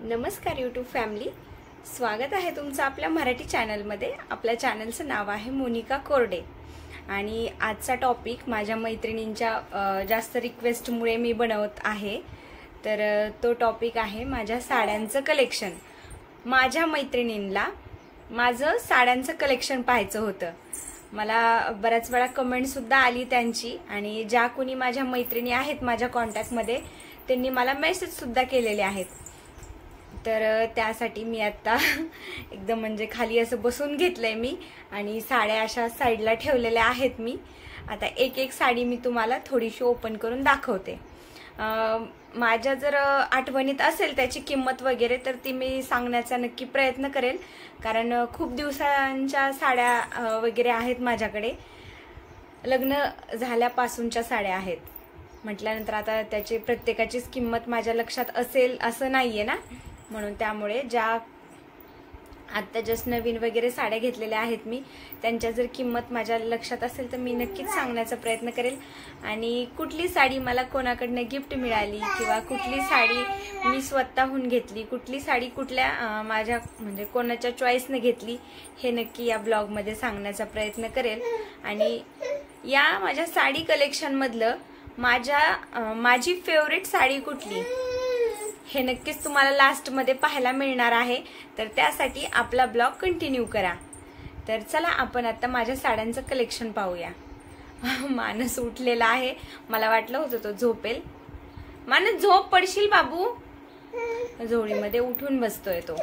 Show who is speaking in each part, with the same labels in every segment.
Speaker 1: नमस्कार YouTube family, स्वागत आहे तुमचं आपल्या मराठी चॅनलमध्ये। आपल्या चॅनलचं नाव आहे मोनिका कोरडे आणि आजचा टॉपिक माझ्या मैत्रिणींच्या जास्त रिक्वेस्टमुळे मी बनवत आहे। तर तो टॉपिक आहे माझ्या साड्यांचं कलेक्शन। माझ्या मैत्रिणींना माझं साड्यांचं कलेक्शन पाहायचं होतं। मला बऱ्याच वेळा कमेंट सुद्धा आली त्यांची, आणि ज्या कोणी माझ्या मैत्रिणी आहेत माझ्या कॉन्टॅक्टमध्ये त्यांनी मला मेसेज सुद्धा केलेले आहेत। तर त्यासाठी मी आता एकदम म्हणजे खाली असं बसून घेतलंय मी, आणि साड्या अशा साईडला ठेवलेल्या आहेत। मी आता एक एक साडी मी तुम्हाला थोडीशी ओपन करून दाखवते। माझ्या जर आठवणीत असेल त्याची किंमत वगैरे तर ती मी सांगण्याचा नक्की प्रयत्न करेल, कारण खूप दिवसांच्या साड्या वगैरे आहेत माझ्याकडे। लग्न झाल्यापासूनच्या साड्या आहेत म्हटल्यानंतर आता त्याची प्रत्येकाचीच किंमत माझ्या लक्षात असेल असं नाहीये ना, म्हणून त्यामुळे ज्या आता जस्ट नवीन वगैरे साड्या घेतलेल्या आहेत मी, त्यांच्या जर किंमत माझ्या लक्षात असेल तर मी नक्कीच सांगण्याचा प्रयत्न करेल। आणि कुठली साडी मला कोणाकडनं गिफ्ट मिळाली किंवा कुठली साडी मी स्वतःहून घेतली, कुठली साडी कुठल्या माझ्या म्हणजे कोणाच्या चॉईसने घेतली, हे नक्की या ब्लॉगमध्ये सांगण्याचा प्रयत्न करेल। आणि या माझ्या साडी कलेक्शन मधलं माझी फेवरेट साडी कुठली हे नक्कीच तुम्हाला लास्ट मध्ये पाहायला मिळणार आहे। तर त्यासाठी आपला ब्लॉग कंटिन्यू करा। तर चला आपण आता माझ्या साड्यांचं कलेक्शन पाहूया। मानस उठलेला आहे, मला वाटलं होतं तो झोपेल। मानस झोप पडशील बाबू। झोळीमध्ये उठून बसतोय तो,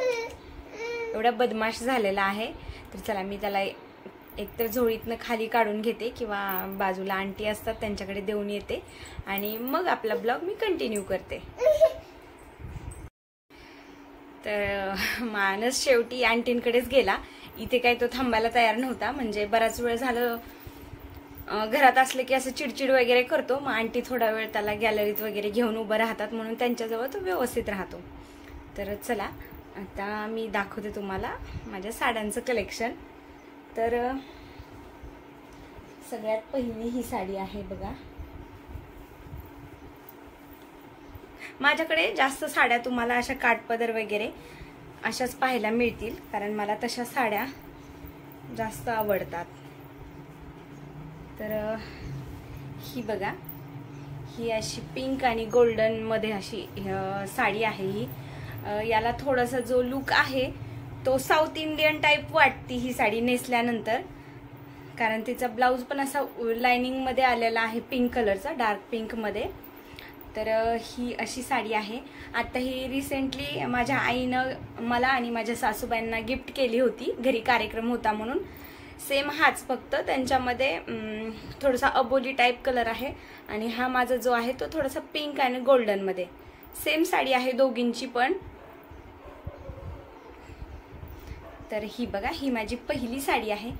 Speaker 1: एवढा बदमाश झालेला आहे। तर चला मी त्याला एकतर झोळीतनं खाली काढून घेते किंवा बाजूला आंटी असतात त्यांच्याकडे देऊन येते, आणि मग आपला ब्लॉग मी कंटिन्यू करते। तर मानस शेवटी आंटींकडेच गेला। इथे काही तो थांबायला तयार नव्हता, म्हणजे बराच वेळ झालं घरात असले की असं चिडचिड वगैरे करतो। मग आंटी थोडा वेळ त्याला गॅलरीत वगैरे घेऊन उभं राहतात, म्हणून त्यांच्याजवळ तो व्यवस्थित राहतो। तर चला आता मी दाखवते तुम्हाला माझ्या साड्यांचं कलेक्शन। तर सगळ्यात पहिली ही साडी आहे बघा। माझ्याकडे जास्त साड्या तुम्हाला अशा काठपदर वगैरे अशाच पाहायला मिळतील, कारण मला तशा साड्या जास्त आवडतात। तर ही बघा, ही अशी पिंक आणि गोल्डन मध्ये अशी साडी आहे। ही याला थोडासा जो लुक आहे तो साऊथ इंडियन टाइप वाटते ही साडी नेसल्यानंतर, कारण तिचा ब्लाउज पण असा लाइनिंग मध्ये आलेला आहे पिंक कलरचा, डार्क पिंक मध्ये। तर ही अशी साडी आहे। आता ही रिसेंटली माझ्या आईनं मला आणि माझ्या सासूबाईंना गिफ्ट केली होती, घरी कार्यक्रम होता म्हणून। सेम हाच, फक्त त्यांच्यामध्ये थोडासा अबोली टाइप कलर आहे, आणि हा माझा जो आहे तो थोडासा पिंक आणि गोल्डन मध्ये। सेम साडी आहे दोघींची पण। तर ही बघा, ही माझी पहिली साडी आहे।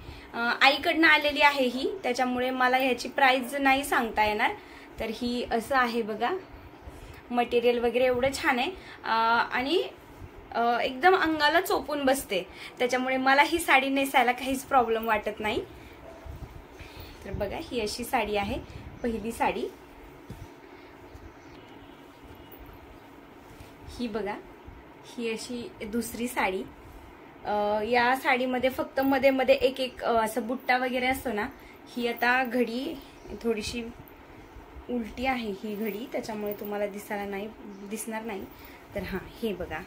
Speaker 1: आईकडनं आलेली आहे ही, त्याच्यामुळे मला ह्याची प्राइस नाही सांगता येणार। तर ही असं आहे बघा, मटेरियल वगैरे एवढं छान आहे, आणि एकदम अंगाला चोपून बसते, त्याच्यामुळे मला ही साडी नेसायला काहीच प्रॉब्लेम वाटत नाही। तर बघा, ही अशी साडी आहे पहिली साडी। ही बघा, ही अशी दुसरी साडी। या साडीमध्ये फक्त मध्ये मध्ये एक एक असं बुट्टा वगैरे असतो ना। ही आता घडी थोडीशी उलटी आहे ही घडी, त्याच्यामुळे तुम्हाला दिसणार नाही। तर हा, हे बघा,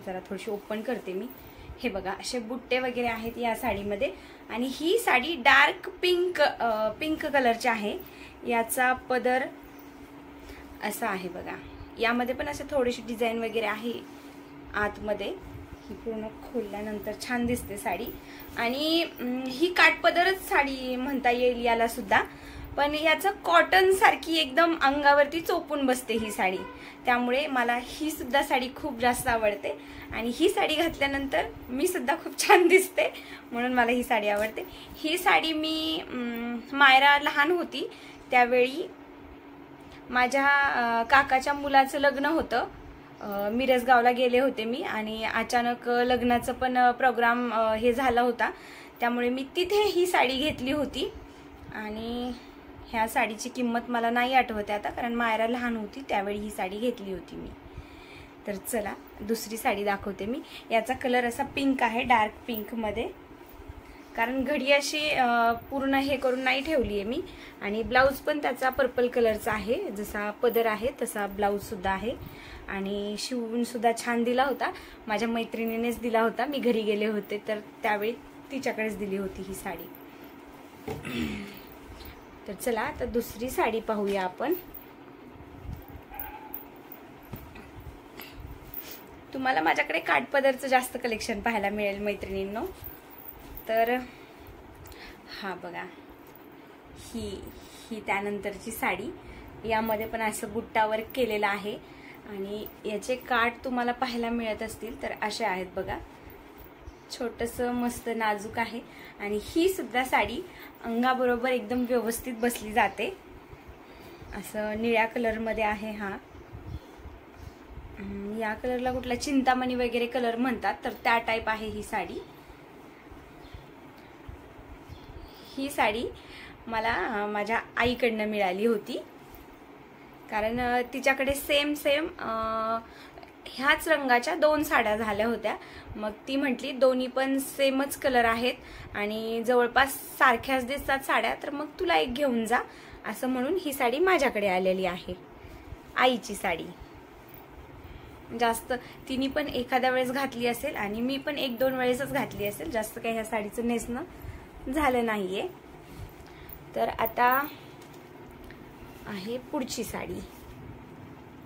Speaker 1: जरा थोडीशी ओपन करते मी। हे बघा, असे बुट्टे वगैरे आहेत या साडीमध्ये, आणि ही साडी डार्क पिंक कलरची आहे। याचा पदर असा आहे बघा, यामध्ये पण असं थोडीशी डिझाईन वगैरे आहे आतमध्ये। ही पूर्ण खोलल्यानंतर छान दिसते साडी, आणि ही काठपदरच साडी म्हणता येईल याला सुद्धा, पण याचं कॉटन सारखी एकदम अंगावरती चोपून बसते ही साडी, त्यामुळे मला ही सुद्धा साडी खूप जास्त आवडते। आणि ही साडी घातल्यानंतर मी सुद्धा खूप छान दिसते, म्हणून मला ही साडी आवडते। ही साडी मी मायरा लहान होती त्यावेळी माझ्या काकाच्या मुलाचं लग्न होतं, मिरजगावला गेले होते मी, आणि अचानक लग्नाचं पण प्रोग्राम हे झाला होता, त्यामुळे मी तिथे ही साडी घेतली होती। आणि ह्या साडीची किंमत मला नाही आठवते आता, कारण मायरा लहान होती त्यावेळी ही साडी घेतली होती मी। तर चला दुसरी साडी दाखवते मी. याचा कलर असा पिंक आहे, डार्क पिंकमध्ये, कारण घडी अशी पूर्ण हे करून नाही ठेवली आहे मी. आणि ब्लाऊज पण त्याचा पर्पल कलरचा आहे, जसा पदर आहे तसा ब्लाऊज सुद्धा आहे. आणि शिवून सुद्धा छान दिला होता, माझ्या मैत्रिणीनेच दिला होता. मी घरी गेले होते तर त्यावेळी तिच्याकडेच दिली होती ही साडी. तर चला आता दुसरी साडी पाहूया आपण. तुम्हाला माझ्याकडे काठपदरचं जास्त कलेक्शन पाहायला मिळेल मैत्रिणींनो. तर हा बघा, ही त्यानंतरची साडी. यामध्ये पण असं बुट्टा वर्क केलेला आहे आणि याचे काठ तुम्हाला पाहायला मिळत असतील तर असे आहेत बघा. छोटंसं मस्त नाजूक आहे. आणि ही सुद्धा साडी अंगाबरोबर एकदम व्यवस्थित बसली जाते. असं निळ्या कलरमध्ये आहे हा. या कलरला कुठला चिंतामणी वगैरे कलर म्हणतात, तर त्या टाईप आहे ही साडी. ही साडी मला माझ्या आईकडनं मिळाली होती, कारण तिच्याकडे सेम ह्याच रंगाच्या 2 साड्या झाल्या होत्या. मग ती म्हटली दोन्ही पण सेमच कलर आहेत आणि जवळपास सारख्याच दिसतात साड्या, तर मग तुला एक घेऊन जा, असं म्हणून ही साडी माझ्याकडे आलेली आहे. आईची साडी जास्त तिने पण एखाद्या वेळेस घातली असेल आणि मी पण 1-2 वेळेसच घातली असेल, जास्त काही ह्या साडीचं नेसणं झालं नाहीये. तर आता आहे पुढची साडी.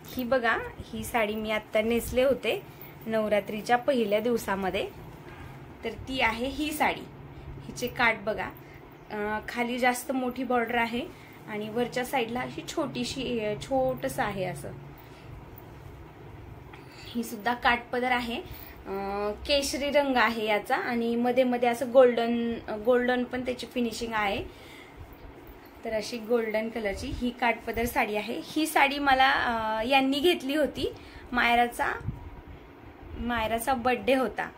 Speaker 1: ही बघा, ही साडी मी आता नेसले होते नवरात्रीच्या पहिल्या दिवसामध्ये. तर ती आहे ही साडी. हिचे काठ बघा, खाली जास्त मोठी बॉर्डर आहे आणि वरच्या साईडला अशी छोटस आहे असं. ही सुद्धा काठपदर आहे, केशरी रंग आहे याचा आणि मध्ये मध्ये असं गोल्डन पण त्याची फिनिशिंग आहे. तर अशी गोल्डन कलरची ही काठपदर साडी आहे. ही साडी मला यांनी घेतली होती. मायराचा बर्थडे होता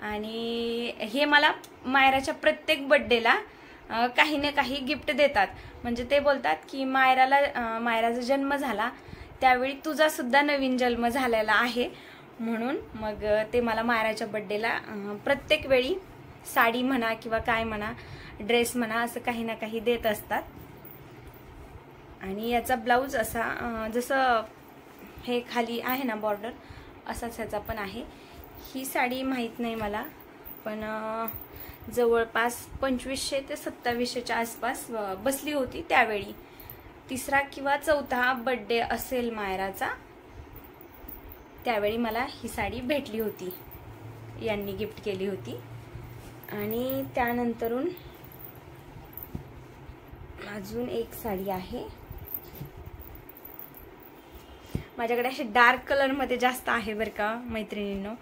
Speaker 1: आणि हे मला मायराच्या प्रत्येक बर्थडेला काही ना काही गिफ्ट देतात. म्हणजे ते बोलतात की मायराचा जन्म झाला त्यावेळी तुझा सुद्धा नवीन जन्म झालेला आहे, म्हणून मग ते मला मायराच्या बर्थडेला प्रत्येक वेळी साडी म्हणा किंवा काय म्हणा, ड्रेस म्हणा, असं काही ना काही देत असतात. आणि याचा ब्लाऊज असा जसं हे खाली आहे ना बॉर्डर, असाच ह्याचा पण आहे. ही साडी माहीत नाही मला, पण जवळपास 2500 ते 2700च्या आसपास बसली होती त्यावेळी. 3रा किंवा 4था बर्थडे असेल मायराचा, त्यावेळी मला ही साडी भेटली होती, यांनी गिफ्ट केली होती. आणि त्यानंतरून अजून एक साडी आहे माझ्याकडे. असे डार्क कलर मध्ये जास्त आहे बरं का मैत्रिणींनो.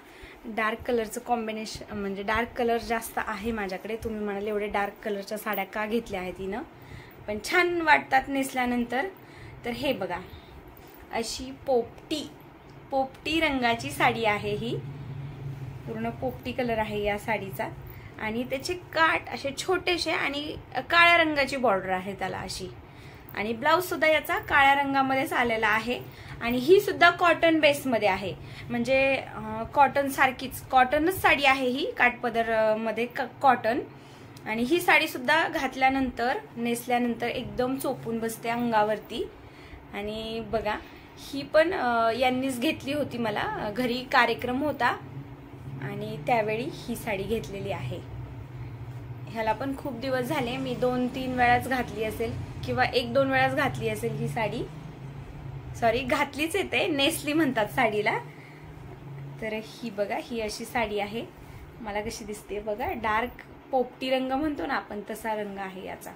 Speaker 1: डार्क कलरचं कॉम्बिनेशन म्हणजे डार्क कलर जास्त आहे माझ्याकडे. तुम्ही म्हणाले एवढे डार्क कलरच्या साड्या का घेतल्या आहेत तिनं, पण छान वाटतात नेसल्यानंतर. तर हे बघा, अशी पोपटी रंगाची साडी आहे. ही पूर्ण पोपटी कलर आहे या साडीचा आणि त्याचे काठ असे छोटेसे आणि काळ्या रंगाची बॉर्डर आहे त्याला अशी. आणि ब्लाऊज सुद्धा याचा काळ्या रंगामध्येच आलेला आहे. आणि ही सुद्धा कॉटन बेसमध्ये आहे, म्हणजे कॉटन सारखीच कॉटनच साडी आहे ही, काठपदर मध्ये कॉटन. आणि ही साडी सुद्धा घातल्यानंतर नेसल्यानंतर एकदम चोपून बसते अंगावरती. आणि बघा, ही पण यांनीच घेतली होती मला, घरी कार्यक्रम होता आणि त्यावेळी ही साडी घेतलेली आहे. ह्याला पण खूप दिवस झाले, मी 2-3 वेळाच घातली असेल किंवा 1-2 वेळाच घातली असेल ही साडी. सॉरी, घातलीच येते, नेसली म्हणतात साडीला. तर ही बघा, ही अशी साडी आहे. मला कशी दिसते बघा, डार्क पोपटी रंग म्हणतो ना आपण, तसा रंग आहे याचा.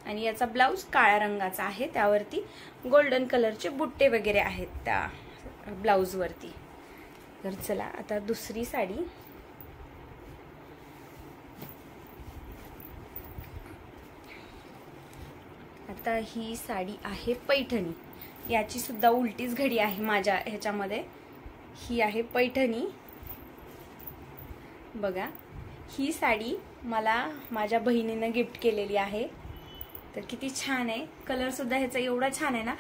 Speaker 1: आणि याचा ब्लाऊज काळ्या रंगाचा आहे, त्यावरती गोल्डन कलरचे बुट्टे वगैरे आहेत त्या ब्लाऊज वरती. तर चला आता दुसरी साडी. आता ही साडी आहे पैठणी. याची सुद्धा उलटीच घडी आहे माझ्या ह्याच्यामध्ये. ही आहे पैठणी बघा. ही साडी मला माझ्या बहिणीने गिफ्ट केलेली आहे. तर किती छान आहे, कलर सुद्धा ह्याचा एवढा छान आहे ना.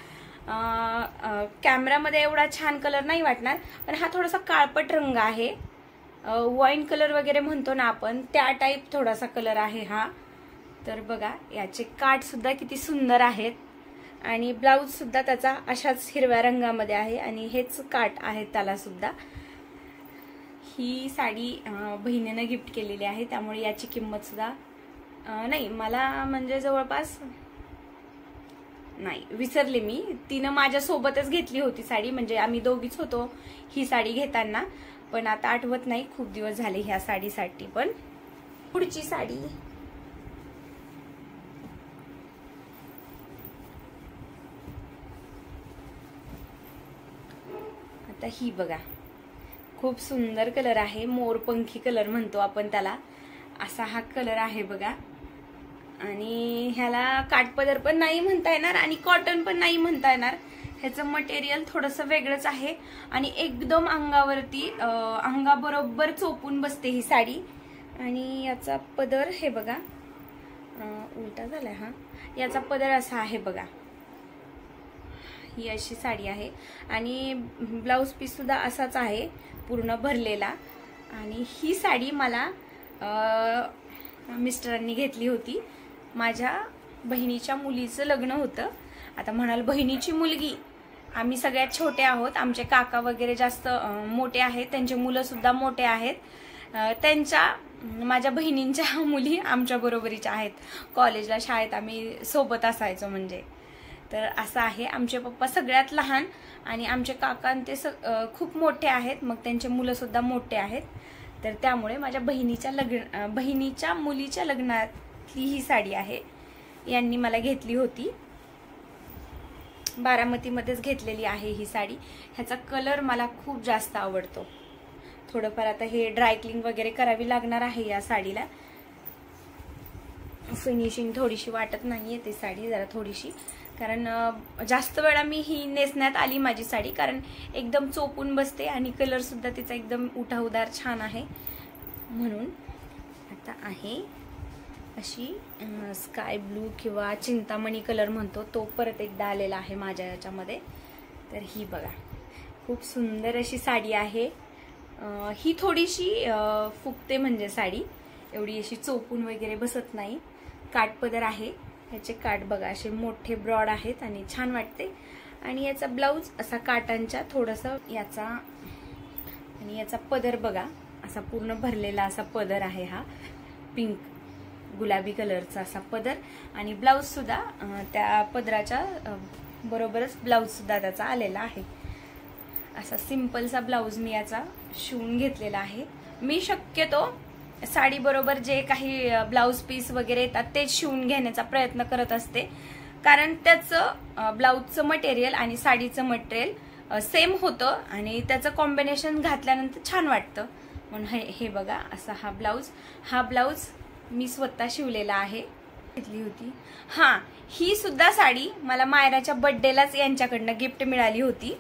Speaker 1: कॅमेरामध्ये एवढा छान कलर नाही वाटणार, पण हा थोडासा काळपट रंग आहे, वाईन कलर वगैरे म्हणतो ना आपण, त्या टाईप थोडासा कलर आहे हा. तर बघा याचे काठ सुद्धा किती सुंदर आहेत आणि ब्लाऊज सुद्धा त्याचा अशाच हिरव्या रंगामध्ये आहे आणि हेच काठ आहेत त्याला सुद्धा. ही साडी बहिणीने गिफ्ट केलेली आहे, त्यामुळे याची किंमत सुद्धा नाही, मला म्हणजे जवळपास नाही विसरले मी, तिनं माझ्या सोबतच घेतली होती साडी, म्हणजे आम्ही दोघीच होतो ही साडी घेताना, पण आता आठवत नाही, खूप दिवस झाले ह्या साडीसाठी. पण पुढची साडी आता ही बघा, खूप सुंदर कलर आहे, मोरपंखी कलर म्हणतो आपण त्याला, असा हा कलर आहे बघा. आणि ह्याला काठपदर पण नाही म्हणता येणार आणि कॉटन पण नाही म्हणता येणार, ह्याचं मटेरियल थोडंसं वेगळंच आहे आणि एकदम अंगावरती अंगाबरोबर चोपून बसते ही साडी. आणि याचा पदर हे बघा, उलटा झालाय हा, याचा पदर असा आहे बघा, ही अशी साडी आहे आणि ब्लाउज पीस सुद्धा असाच आहे पूर्ण भरलेला. आणि ही साडी मला मिस्टरांनी घेतली होती, माझ्या बहिणीच्या मुलीचं लग्न होतं. आता म्हणाल बहिणीची मुलगी, आम्ही सगळ्यात छोटे आहोत, आमचे काका वगैरे जास्त मोठे आहेत, त्यांचे मुलं सुद्धा मोठे आहेत, त्यांच्या माझ्या बहिणींच्या मुली आमच्या बरोबरीच्या आहेत, कॉलेजला शाळेत आम्ही सोबत असायचो म्हणजे. तर असं आहे, आमचे पप्पा सगळ्यात लहान आणि आमचे काका ते खूप मोठे आहेत, मग त्यांचे मुलं सुद्धा मोठे आहेत. तर त्यामुळे माझ्या बहिणीच्या मुलीच्या लग्नातली ही साडी आहे, यांनी मला घेतली होती, बारामतीमध्येच घेतलेली आहे ही साडी. ह्याचा कलर मला खूप जास्त आवडतो. थोडंफार आता हे ड्रायक्लिंग वगैरे करावी लागणार आहे या साडीला, फिनिशिंग थोडीशी वाटत नाहीये ती साडी, जरा थोडीशी, कारण जास्त वेळा मी ही नेसण्यात आली माझी साडी, कारण एकदम चोपून बसते आणि कलर सुद्धा तिचा एकदम उठावदार छान आहे. म्हणून आता आहे अशी स्काय ब्लू किंवा चिंतामणी कलर म्हणतो तो, परत एकदा आलेला आहे माझ्या याच्यामध्ये. तर ही बघा, खूप सुंदर अशी साडी आहे. ही थोडीशी फुगते म्हणजे साडी, एवढी अशी चोपून वगैरे बसत नाही. काठपदर आहे, ह्याचे काठ बघा असे मोठे ब्रॉड आहेत आणि छान वाटते. आणि याचा ब्लाऊज असा काटांच्या थोडंसं याचा, आणि याचा पदर बघा असा पूर्ण भरलेला असा पदर आहे, हा पिंक गुलाबी कलरचा असा पदर. आणि ब्लाऊज सुद्धा त्या पदराच्या बरोबरच ब्लाऊज सुद्धा त्याचा आलेला आहे. असा सिंपलचा ब्लाऊज मी याचा शिवून घेतलेला आहे. मी शक्यतो साडी बरोबर जे काही ब्लाऊज पीस वगैरे येतात तेच शिवून घेण्याचा प्रयत्न करत असते, कारण त्याचं ब्लाऊजचं मटेरियल आणि साडीचं मटेरियल सेम होतं आणि त्याचं कॉम्बिनेशन घातल्यानंतर छान वाटतं. म्हणून हे बघा असा हा ब्लाऊज मी स्वतः शिवलेला आहे, घेतली होती. हा, ही सुद्धा साडी मला मायराच्या बर्थडेलाच यांच्याकडनं गिफ्ट मिळाली होती.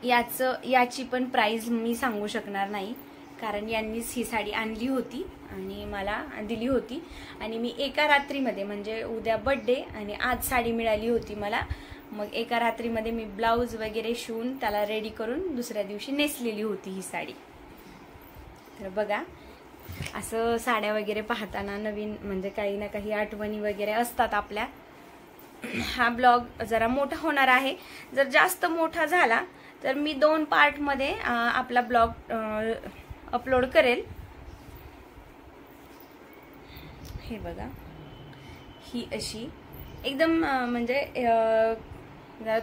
Speaker 1: याची पण प्राइस मी सांगू शकणार नाही, कारण यांनीच ही साडी आणली होती आणि मला दिली होती. आणि मी एका रात्रीमध्ये, म्हणजे उद्या बर्थडे आणि आज साडी मिळाली होती मला, मग एका रात्रीमध्ये मी ब्लाऊज वगैरे शिवून त्याला रेडी करून दुसऱ्या दिवशी नेसलेली होती ही साडी. तर बघा, असं साड्या वगैरे पाहताना नवीन म्हणजे काही ना काही आठवणी वगैरे असतात आपल्या. हा ब्लॉग जरा मोठा होणार आहे, जर जास्त मोठा झाला तर मी 2 पार्टमध्ये आपला ब्लॉग अपलोड करेल. हे बघा, ही अशी एकदम म्हणजे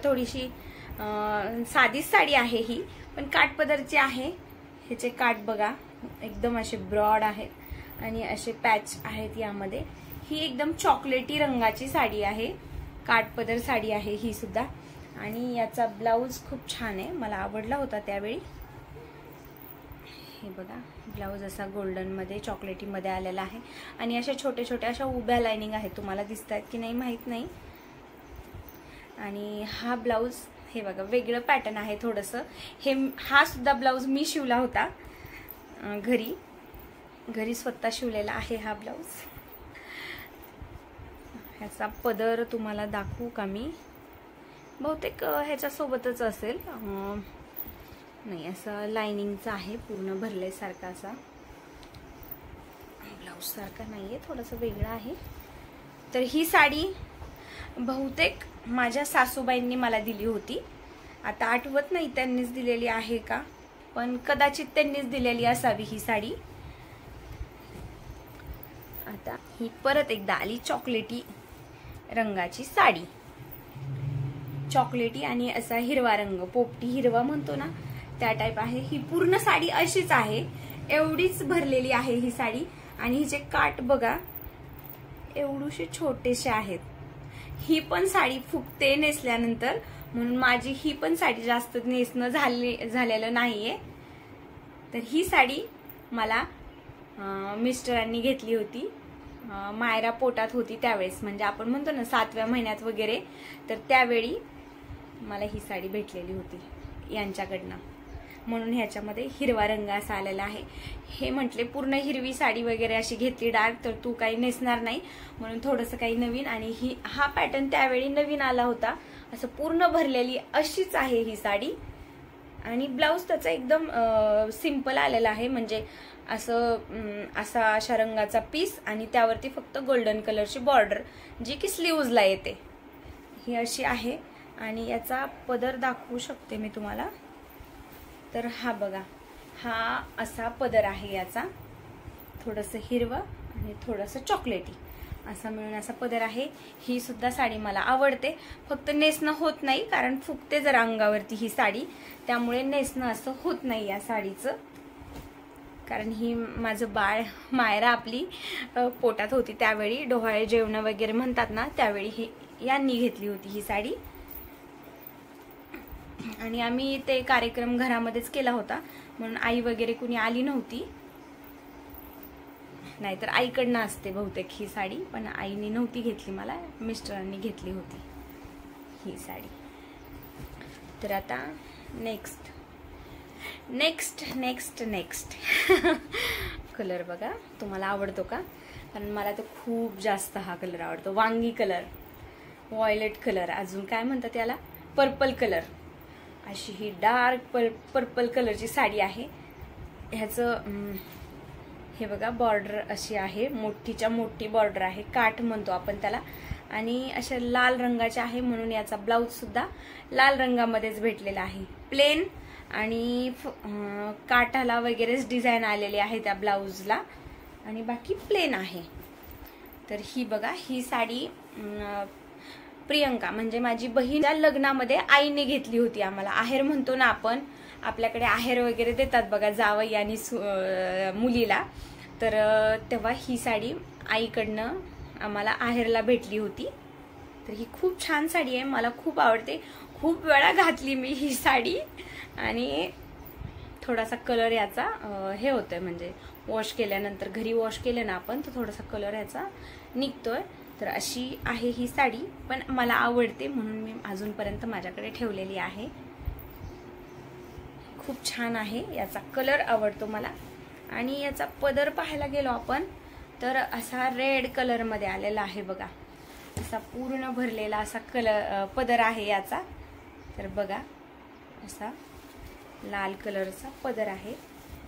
Speaker 1: थोडीशी साधीच साडी आहे ही, पण काठपदरची आहे. ह्याचे काठ बघा एकदम असे ब्रॉड आहेत आणि असे पॅच आहेत यामध्ये. ही एकदम चॉकलेटी रंगाची साडी आहे, काठपदर साडी आहे ही सुद्धा. आणि याचा ब्लाऊज खूप छान आहे, मला आवडला होता त्यावेळी. हे बघा, ब्लाऊज असा गोल्डन मध्ये चॉकलेटी मध्ये आलेला आहे आणि अशा छोटे छोटे अशा उभ्या लाइनिंग आहेत, तुम्हाला दिसतात की नाही माहित नाही. आणि हा ब्लाऊज हे बघा वेगळं पॅटर्न आहे थोडंसं. हा सुद्धा ब्लाऊज मी शिवला होता घरी स्वतः शिवलेला आहे हा ब्लाऊज. ह्याचा पदर तुम्हाला दाखवू का मी? बहुतेक ह्याच्यासोबतच असेल, नाही असं लाइनिंगचा आहे, पूर्ण भरल्यासारखा असा, ब्लाऊज सारखा नाहीये, थोडंसं वेगळं आहे. तर ही साडी बहुतेक माझ्या सासूबाईंनी मला दिली होती. आता आठवत नाही त्यांनीच दिलेली आहे का, पण कदाचित त्यांनीच दिलेली असावी ही साडी. आता ही परत एकदा आली चॉकलेटी रंगाची साडी, चॉकलेटी आणि असा हिरवा रंग, पोपटी हिरवा म्हणतो ना त्या टाइप आहे. ही पूर्ण साडी अशीच आहे, एवढीच भरलेली आहे ही साडी. आणि हिचे काठ बघा एवढूशे छोटेसे आहेत. ही पण साडी फुगते नेसल्यानंतर, म्हणून माझी ही पण साडी जास्त नेसणं झालेलं नाहीये. तर ही साडी मला मिस्टरांनी घेतली होती, मायरा पोटात होती त्यावेळेस, म्हणजे आपण म्हणतो ना 7व्या महिन्यात वगैरे, तर त्यावेळी मला ही साडी भेटलेली होती यांच्याकडनं. म्हणून ह्याच्यामध्ये हिरवा रंग असा आलेला आहे. हे म्हटले पूर्ण हिरवी साडी वगैरे अशी घेतली डार्क तर तू काही नेसणार नाही, म्हणून थोडंसं काही नवीन. आणि हा पॅटर्न त्यावेळी नवीन आला होता, असं पूर्ण भरलेली अशीच आहे ही साडी. आणि ब्लाऊज त्याचा एकदम सिंपल आलेला आहे, म्हणजे असा अशा रंगाचा पीस आणि त्यावरती फक्त गोल्डन कलरची बॉर्डर, जी की स्लीव्जला येते. ही अशी आहे. आणि याचा पदर दाखवू शकते मी तुम्हाला. तर हा बघा, हा असा पदर आहे याचा, थोडंसं हिरवं आणि थोडंसं चॉकलेटी असा मिळून असा पदर आहे. ही सुद्धा साडी मला आवडते, फक्त नेसणं होत नाही कारण फुगते जर अंगावरती ही साडी, त्यामुळे नेसणं असं होत नाही या साडीचं. कारण ही माझं बाळ मायरा आपली पोटात होती त्यावेळी, डोहाळे जेवण वगैरे म्हणतात ना, त्यावेळी ही यांनी घेतली होती ही साडी. आणि आम्ही ते कार्यक्रम घरामध्येच केला होता, म्हणून आई वगैरे कुणी आली नव्हती, नाहीतर आईकडनं असते बहुतेक ही साडी, पण आईने नव्हती घेतली, मला मिस्टरांनी घेतली होती ही साडी. तर आता नेक्स्ट कलर बघा, तुम्हाला आवडतो का? कारण मला तो खूप जास्त हा कलर आवडतो, वांगी कलर, व्हायलेट कलर, अजून काय म्हणतात याला, पर्पल कलर. अशी ही डार्क पर्पल कलरची साडी आहे. ह्याचं हे बघा बॉर्डर अशी आहे, मोठीच्या मोठी बॉर्डर आहे, काठ म्हणतो आपण त्याला. आणि अशा लाल रंगाचे आहे, म्हणून याचा ब्लाऊज सुद्धा लाल रंगामध्येच भेटलेला आहे. प्लेन आणि काठाला वगैरेच डिझाईन आलेली आहे त्या ब्लाऊजला, आणि बाकी प्लेन आहे. तर ही बघा, ही साडी प्रियंका म्हणजे माझी बहीण लग्नामध्ये आईने घेतली होती आम्हाला. आहेर म्हणतो ना आपण, आपल्याकडे आहेर वगैरे देतात बघा जावई आणि मुलीला, तर तेव्हा ही साडी आईकडनं आम्हाला आहेरला भेटली होती. तर ही खूप छान साडी आहे, मला खूप आवडते. खूप वेळा घातली मी ही साडी, आणि थोडासा कलर याचा हे होतोय, म्हणजे वॉश केल्यानंतर, घरी वॉश केलं ना आपण, तर थोडासा कलर याचा निघतोय. तर अशी आहे ही साडी, पण मला आवडते म्हणून मी अजूनपर्यंत माझ्याकडे ठेवलेली आहे. खूप छान आहे, याचा कलर आवडतो मला. आणि याचा पदर पाहायला गेलो आपण तर असा रेड कलर मध्ये आलेला आहे बघा, असा पूर्ण भरलेला असा पदर आहे याचा. तर बघा असा लाल कलरचा पदर आहे.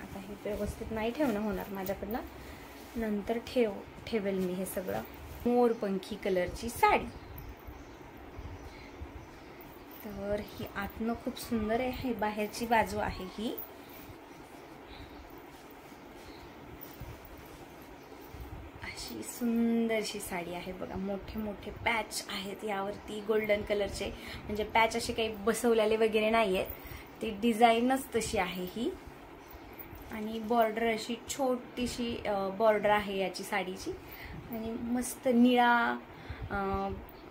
Speaker 1: आता हे व्यवस्थित नाही ठेवणं होणार माझ्याकडनं, नंतर ठेवेल मी हे सगळं. मोरपंखी कलरची साडी. तर ही आतनं खूप सुंदर आहे, बाहेरची बाजू आहे ही. अशी सुंदरशी साडी आहे बघा, मोठे मोठे पॅच आहेत यावरती गोल्डन कलरचे, म्हणजे पॅच असे काही बसवलेले वगैरे नाहीयेत, ती डिझाईनच तशी आहे ही. आणि बॉर्डर अशी छोटीशी बॉर्डर आहे याची साडीची, आणि मस्त निळा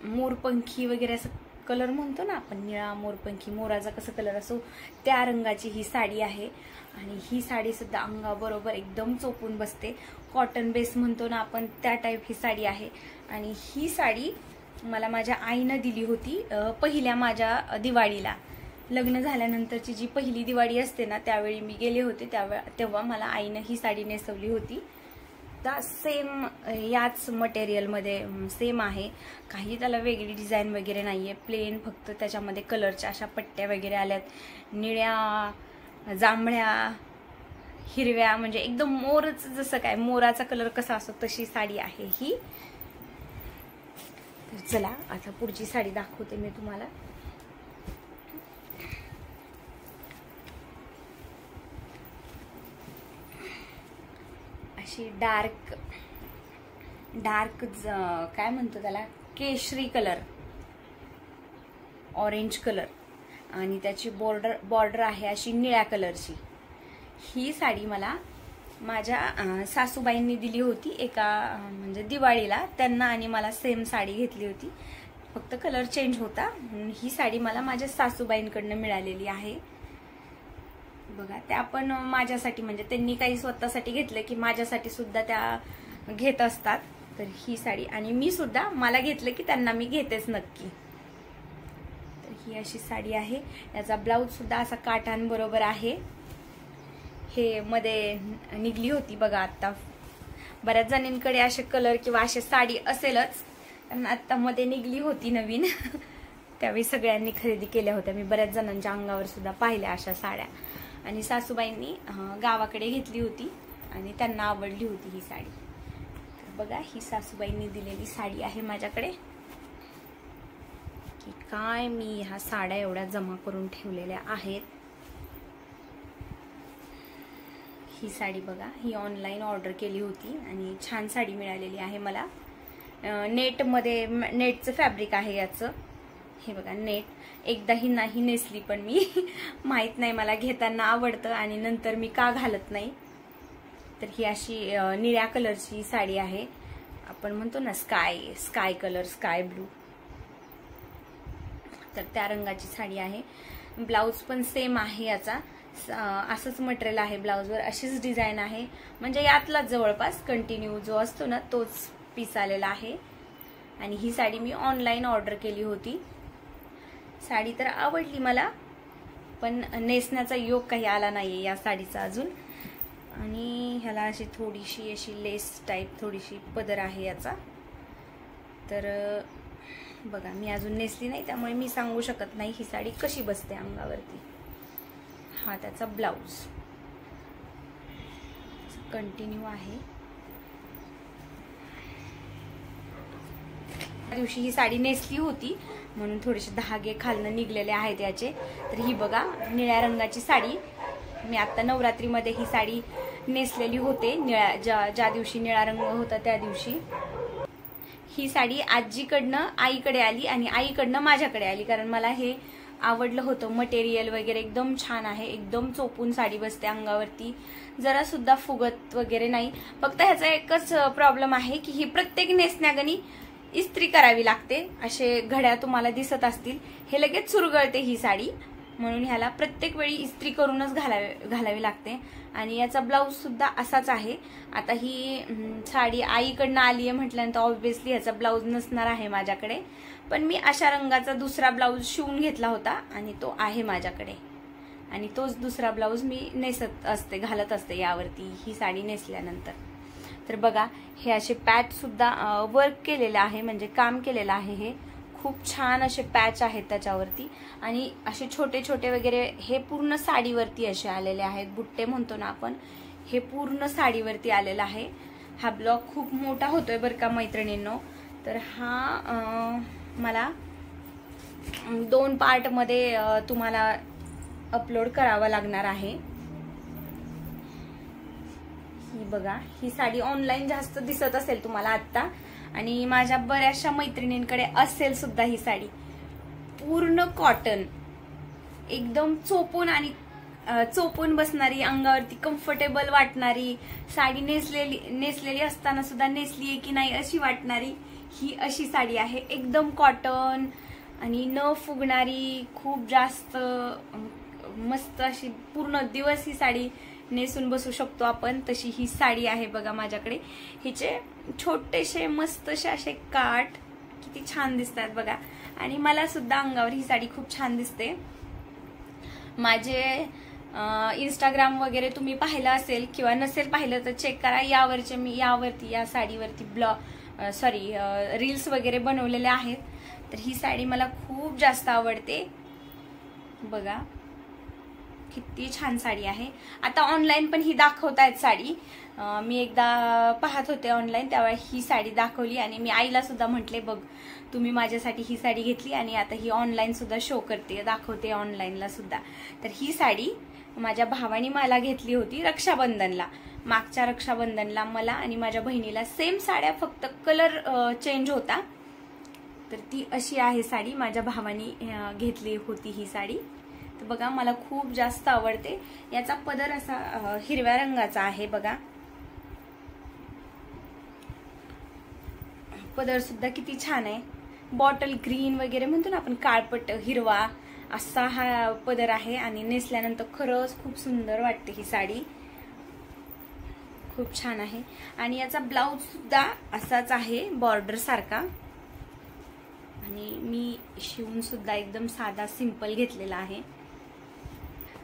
Speaker 1: मोरपंखी वगैरे असं कलर म्हणतो ना आपण, निळा मोरपंखी, मोराचा कसं कलर असो त्या रंगाची ही साडी आहे. आणि ही साडी सुद्धा अंगाबरोबर एकदम चोपून बसते, कॉटन बेस म्हणतो ना आपण त्या टाईप ही साडी आहे. आणि ही साडी मला माझ्या आईनं दिली होती पहिल्या माझ्या दिवाळीला, लग्न झाल्यानंतरची जी पहिली दिवाळी असते ना त्यावेळी मी गेले होते, तेव्हा मला आईनं ही साडी नेसवली होती. सुद्धा सेम याच मटेरियलमध्ये सेम आहे. काही त्याला वेगळी डिझाईन वगैरे नाहीये, प्लेन फक्त त्याच्यामध्ये कलरच्या अशा पट्ट्या वगैरे आल्यात, निळ्या, जांभळ्या, हिरव्या, म्हणजे एकदम मोरच, जसं काय मोराचा कलर कसा असतो तशी साडी आहे ही. तर चला आता पुढची साडी दाखवते मी तुम्हाला. अशी डार्क काय म्हणतो त्याला, केशरी कलर, ऑरेंज कलर, आणि त्याची बॉर्डर आहे अशी निळ्या कलरची. ही साडी मला माझ्या सासूबाईंनी दिली होती एका म्हणजे दिवाळीला. त्यांना आणि मला सेम साडी घेतली होती, फक्त कलर चेंज होता. ही साडी मला माझ्या सासूबाईंकडनं मिळालेली आहे. बघा, त्या पण माझ्यासाठी, म्हणजे त्यांनी काही स्वतःसाठी घेतलं की माझ्यासाठी सुद्धा त्या घेत असतात. तर ही साडी, आणि मी सुद्धा मला घेतलं की त्यांना मी घेतेच नक्की. तर ही अशी साडी आहे. याचा ब्लाऊज सुद्धा असा काठांबरोबर आहे. हे मध्ये निघली होती बघा आता. बऱ्याच जणींकडे असे कलर किंवा अशी साडी असेलच, कारण आता मध्ये निघली होती नवीन. त्यावेळी सगळ्यांनी खरेदी केल्या होत्या. मी बऱ्याच जणांच्या अंगावर सुद्धा पाहिल्या अशा साड्या. आणि सासूबाईंनी गावाकडे घेतली होती आणि त्यांना आवडली होती ही साडी. तर बघा, ही सासूबाईंनी दिलेली साडी आहे माझ्याकडे. की काय मी ह्या साड्या एवढ्या जमा करून ठेवलेल्या आहेत. ही साडी बघा, ही ऑनलाईन ऑर्डर केली होती आणि छान साडी मिळालेली आहे मला. नेटमध्ये, नेटचं फॅब्रिक आहे याचं. हे बघा, नेट. एकदाही नाही नेसली पण मी. माहित नाही, मला घेताना आवडतं आणि नंतर मी का घालत नाही. तर ही अशी निळ्या कलरची साडी आहे. आपण म्हणतो ना स्काय कलर, स्काय ब्लू, तर त्या रंगाची साडी आहे. ब्लाऊज पण सेम आहे याचा. असंच मटेरियल आहे ब्लाऊजवर, अशीच डिझाईन आहे. म्हणजे यातलाच जवळपास कंटिन्यू जो असतो ना तोच पीस आलेला आहे. आणि ही साडी मी ऑनलाईन ऑर्डर केली होती. साडी तर आवडली मला, पण नेसण्याचा योग काही आला नाहीये या साडीचा अजून. आणि ह्याला अशी थोडीशी अशी लेस टाईप थोडीशी पदर आहे याचा. तर बघा, मी अजून नेसली नाही त्यामुळे मी सांगू शकत नाही ही साडी कशी बसते अंगावरती. हा त्याचा ब्लाऊज कंटिन्यू आहे. त्या दिवशी ही साडी नेसली होती म्हणून थोडेसे धागे खालनं निघलेले आहेत याचे. तर ही बघा, निळ्या रंगाची साडी. मी आता नवरात्रीमध्ये ही साडी नेसलेली होते. ज्या दिवशी निळा रंग होता त्या दिवशी ही साडी आजीकडनं आईकडे आली आणि आईकडनं माझ्याकडे आली, कारण मला हे आवडलं होतं. मटेरियल वगैरे एकदम छान आहे, एकदम चोपून साडी बसते अंगावरती, जरा सुद्धा फुगत वगैरे नाही. फक्त ह्याचा एकच प्रॉब्लेम आहे की ही प्रत्येक नेसण्यागणी इस्त्री करावी लागते. असे घड्या तुम्हाला दिसत असतील, हे लगेच चुरगळते ही साडी, म्हणून ह्याला प्रत्येक वेळी इस्त्री करूनच घालावी लागते. आणि याचा ब्लाऊज सुद्धा असाच आहे. आता ही साडी आईकडनं आली आहे म्हटल्यानंतर ऑब्व्हियसली ह्याचा ब्लाऊज नसणार आहे माझ्याकडे. पण मी अशा रंगाचा दुसरा ब्लाऊज शिवून घेतला होता आणि तो आहे माझ्याकडे. आणि तोच दुसरा ब्लाऊज मी नेसत असते, घालत असते यावरती ही साडी नेसल्यानंतर. तर बघा, हे असे पॅच सुद्धा वर्क केलेलं आहे, म्हणजे काम केलेलं आहे. हे खूप छान असे पॅच आहेत त्याच्यावरती. आणि असे छोटे छोटे वगैरे हे पूर्ण साडीवरती असे आलेले आहेत. बुट्टे म्हणतो ना आपण, हे पूर्ण साडीवरती आलेला आहे. हा ब्लॉग खूप मोठा होतोय बरं का मैत्रिणींनो. तर हा मला 2 पार्टमध्ये तुम्हाला अपलोड करावा लागणार आहे. ही बघा, ही साडी ऑनलाईन जास्त दिसत असेल तुम्हाला आता, आणि माझ्या बऱ्याचशा मैत्रिणींकडे असेल सुद्धा. ही साडी पूर्ण कॉटन, एकदम चोपून बसणारी, अंगावरती कम्फर्टेबल वाटणारी साडी. नेसलेली असताना सुद्धा नेसली की नाही अशी वाटणारी ही अशी साडी आहे. एकदम कॉटन आणि न फुगणारी, खूप जास्त मस्त अशी. पूर्ण दिवस ही साडी नेसून बसू शकतो आपण, तशी ही साडी आहे बघा माझ्याकडे. हिचे छोटेसे मस्तसे असे काठ किती छान दिसतात बघा. आणि मला सुद्धा अंगावर ही साडी खूप छान दिसते. माझे इंस्टाग्राम वगैरे तुम्ही पाहिलं असेल किंवा नसेल पाहिलं तर चेक करा. यावरती या साडीवरती रील्स वगैरे बनवलेले आहेत. तर ही साडी मला खूप जास्त आवडते. बघा किती छान साडी आहे. आता ऑनलाईन पण ही दाखवतायत साडी. मी एकदा पाहत होते ऑनलाईन, तेव्हा ही साडी दाखवली आणि मी आईला सुद्धा म्हटले बघ तुम्ही माझ्यासाठी ही साडी घेतली आणि आता ही ऑनलाईन सुद्धा शो करते, दाखवते ऑनलाईनला सुद्धा. तर ही साडी माझ्या भावाने मला घेतली होती रक्षाबंधनला. मागच्या रक्षाबंधनला मला आणि माझ्या बहिणीला सेम साड्या, फक्त कलर चेंज होता. तर ती अशी आहे साडी, माझ्या भावाने घेतली होती ही साडी. तर बघा मला खूप जास्त आवडते. याचा पदर असा हिरव्या रंगाचा आहे. बघा पदर सुद्धा किती छान आहे. बॉटल ग्रीन वगैरे म्हणतो ना आपण, काळपट हिरवा असा हा पदर आहे आणि नेसल्यानंतर खरंच खूप सुंदर वाटते ही साडी. खूप छान आहे. आणि याचा ब्लाउज सुद्धा असाच आहे बॉर्डर सारखा. आणि मी शिवून सुद्धा एकदम साधा सिंपल घेतलेला आहे.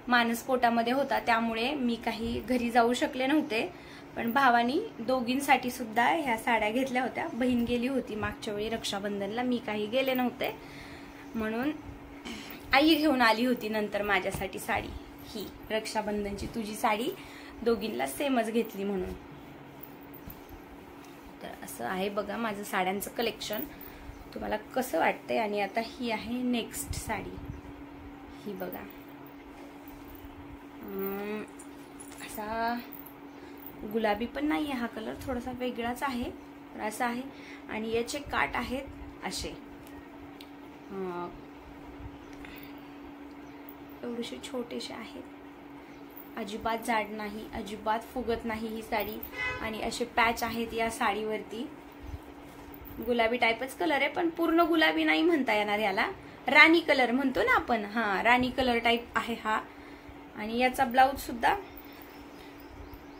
Speaker 1: मानसपोटामध्ये होता त्यामुळे मी काही घरी जाऊ शकले नव्हते, पण भावानी दोघींसाठी सुद्धा ह्या साड्या घेतल्या होत्या. बहीण गेली होती मागच्या वेळी रक्षाबंधनला, मी काही गेले नव्हते, म्हणून आई घेऊन आली होती नंतर माझ्यासाठी साडी. ही रक्षाबंधनची तुझी साडी दोघींना सेमच घेतली म्हणून. तर असं आहे बघा माझं साड्यांचं कलेक्शन. तुम्हाला कसं वाटतंय. आणि आता ही आहे नेक्स्ट साडी. ही बघा असा गुलाबी पण नाही आहे हा कलर, थोडासा वेगळाच आहे, पण असा आहे. आणि याचे काट आहेत असे एवढेसे छोटेसे आहेत. अजिबात जाड नाही, अजिबात फुगत नाही ही साडी. आणि असे पॅच आहेत या साडीवरती. गुलाबी टाईपच कलर आहे, पण पूर्ण गुलाबी नाही म्हणता येणार याला, राणी कलर म्हणतो ना आपण, हा राणी कलर टाईप आहे हा. आणि याचा ब्लाउज सुद्धा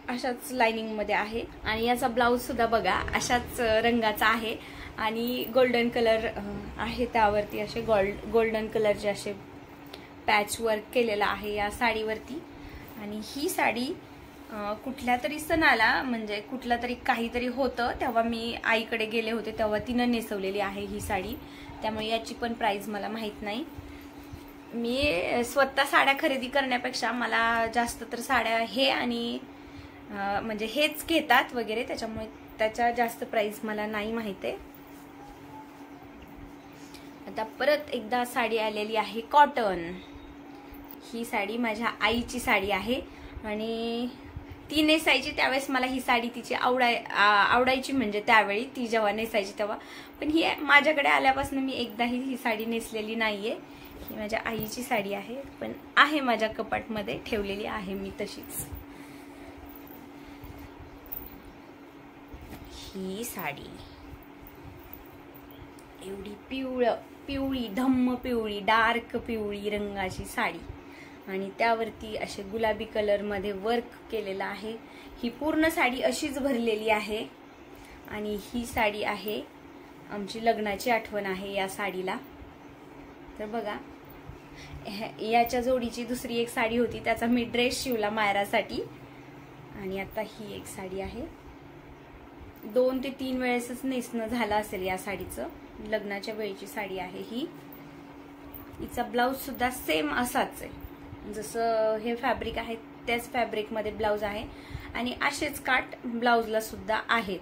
Speaker 1: अशाच लाइनिंग मध्ये आहे. आणि याचा ब्लाउज सुद्धा बघा अशाच रंगाचा आहे आणि गोल्डन कलर आहे त्यावरती. असे गोल्डन कलरचे असे पॅच वर्क केलेला आहे या साडीवरती. आणि ही साडी कुठल्या तरी सणाला, म्हणजे कुठला तरी काहीतरी होतं तेव्हा मी आईकडे गेले होते, तेव्हा तिनं नेसवलेली आहे ही साडी. त्यामुळे याची पण प्राइस मला माहित नाही. मी स्वतः साड्या खरेदी करण्यापेक्षा मला जास्त तर साड्या हे आणि म्हणजे हेच घेतात वगैरे, त्याच्यामुळे त्याच्या जास्त प्राइस मला नाही माहिती आहे. आता परत एकदा साडी आलेली आहे कॉटन. ही साडी माझ्या आईची साडी आहे आणि ती नेसायची त्यावेळेस मला ही साडी तिची आवडायची, म्हणजे त्यावेळी ती जेव्हा नेसायची तेव्हा. पण ही माझ्याकडे आल्यापासून मी एकदाही ही साडी नेसलेली नाहीये. ही माझ्या आईची साडी आहे, पण आहे माझ्या कपाटमध्ये ठेवलेली आहे मी तशीच. ही साडी एवढी पिवळी धम्म पिवळी, डार्क पिवळी रंगाची साडी आणि त्यावरती असे गुलाबी कलर मध्ये वर्क केलेला आहे. ही पूर्ण साडी अशीच भरलेली आहे. आणि ही साडी आहे आमची लग्नाची आठवण आहे या साडीला. तर बघा याच्या जोडीची दुसरी एक साडी होती, त्याचा मी ड्रेस शिवला मायरासाठी. आणि आता ही एक साडी आहे. 2 ते 3 वेळेसच नेसणं झालं असेल या साडीचं. लग्नाच्या वेळीची साडी आहे ही. हिचा ब्लाउज सुद्धा सेम असाच आहे, जसं हे फॅब्रिक आहे त्याच फॅब्रिक मध्ये ब्लाउज आहे आणि असेच काट ब्लाउजला सुद्धा आहेत.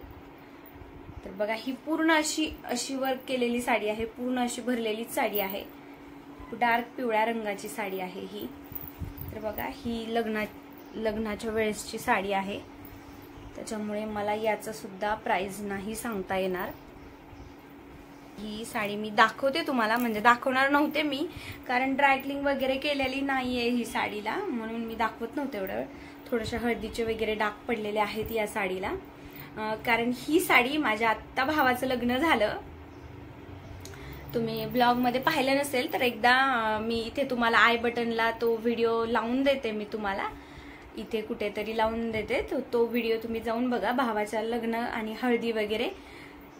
Speaker 1: तर बघा ही पूर्ण अशी वर्क केलेली साडी आहे, पूर्ण अशी भरलेली साडी आहे. डार्क पिवळ्या रंगाची साडी आहे ही. तर बघा ही लग्नाच्या वेळेसची साडी आहे, त्याच्यामुळे मला याचं सुद्धा प्राइस नाही सांगता येणार. ही साडी मी दाखवते तुम्हाला, म्हणजे दाखवणार नव्हते मी कारण ड्रायक्लिंग वगैरे केलेली नाहीये ही साडीला, म्हणून मी दाखवत नव्हते एवढं. थोडेसे हळदीचे वगैरे डाग पडलेले आहेत या साडीला. कारण ही साडी माझ्या आत्ता भावाचं लग्न झालं. तुम्ही ब्लॉग मध्ये पाहिलं नसेल तर एकदा मी इथे तुम्हाला आय बटनला तो व्हिडिओ लावून देते, मी तुम्हाला इथे कुठेतरी लावून देते. तो व्हिडिओ तुम्ही जाऊन बघा. भावाच्या लग्न आणि हळदी वगैरे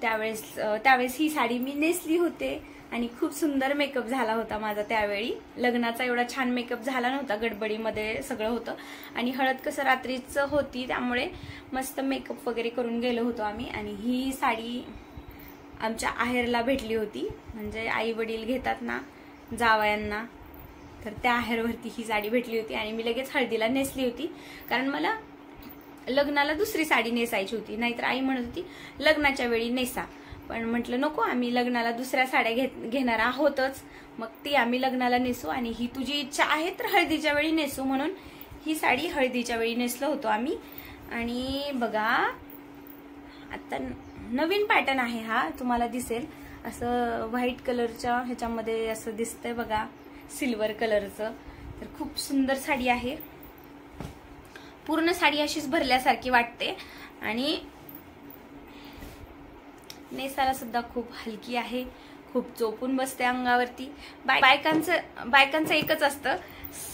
Speaker 1: त्यावेळेस ही साडी मी नेसली होते आणि खूप सुंदर मेकअप झाला होता माझा त्यावेळी. लग्नाचा एवढा छान मेकअप झाला नव्हता, गडबडीमध्ये सगळं होतं आणि हळद कसं रात्रीच होती त्यामुळे मस्त मेकअप वगैरे करून गेलो होतो आम्ही. आणि ही साडी आमच्या आहेरला भेटली होती, म्हणजे आई वडील घेतात ना जावयांना, तर त्या आहेरवरती ही साडी भेटली होती आणि मी लगेच हळदीला नेसली होती. कारण मला लग्नाला दुसरी साडी नेसायची होती, नाहीतर आई म्हणत होती लग्नाच्या वेळी नेसा, पण म्हटलं नको, आम्ही लग्नाला दुसऱ्या साड्या घेणार आहोतच, मग ती आम्ही लग्नाला नेसू आणि ही तुझी इच्छा आहे तर हळदीच्या वेळी नेसू, म्हणून ही साडी हळदीच्या वेळी नेसलो होतो आम्ही. आणि बघा आता नवीन पॅटर्न आहे हा, तुम्हाला दिसेल असं व्हाईट कलरच्या ह्याच्यामध्ये असं दिसतंय बघा, सिल्वर कलरचं. तर खूप सुंदर साडी आहे, पूर्ण साडी अशीच भरल्यासारखी वाटते आणि नेसाला सुद्धा खूप हलकी आहे, खूप चोपून बसते अंगावरती. बायकांचं एकच असतं,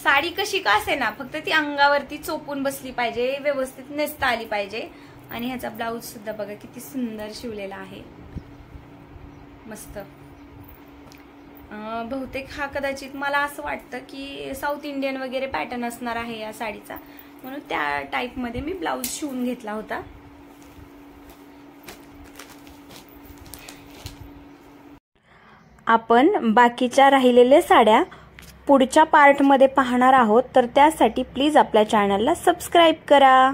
Speaker 1: साडी कशी का असे ना, फक्त ती अंगावरती चोपून बसली पाहिजे, व्यवस्थित नेसता आली पाहिजे. आणि ह्याचा ब्लाऊज सुद्धा बघा किती सुंदर शिवलेला आहे, मस्त. बहुतेक हा कदाचित मला असं वाटतं की साऊथ इंडियन वगैरे पॅटर्न असणार आहे या साडीचा, म्हणून त्या टाइप मध्ये मी ब्लाऊज शिवून घेतला होता. आपण बाकीच्या राहिलेल्या साड्या पुढच्या पार्टमध्ये पाहणार आहोत, तर त्यासाठी प्लीज आपल्या चॅनलला सबस्क्राईब करा.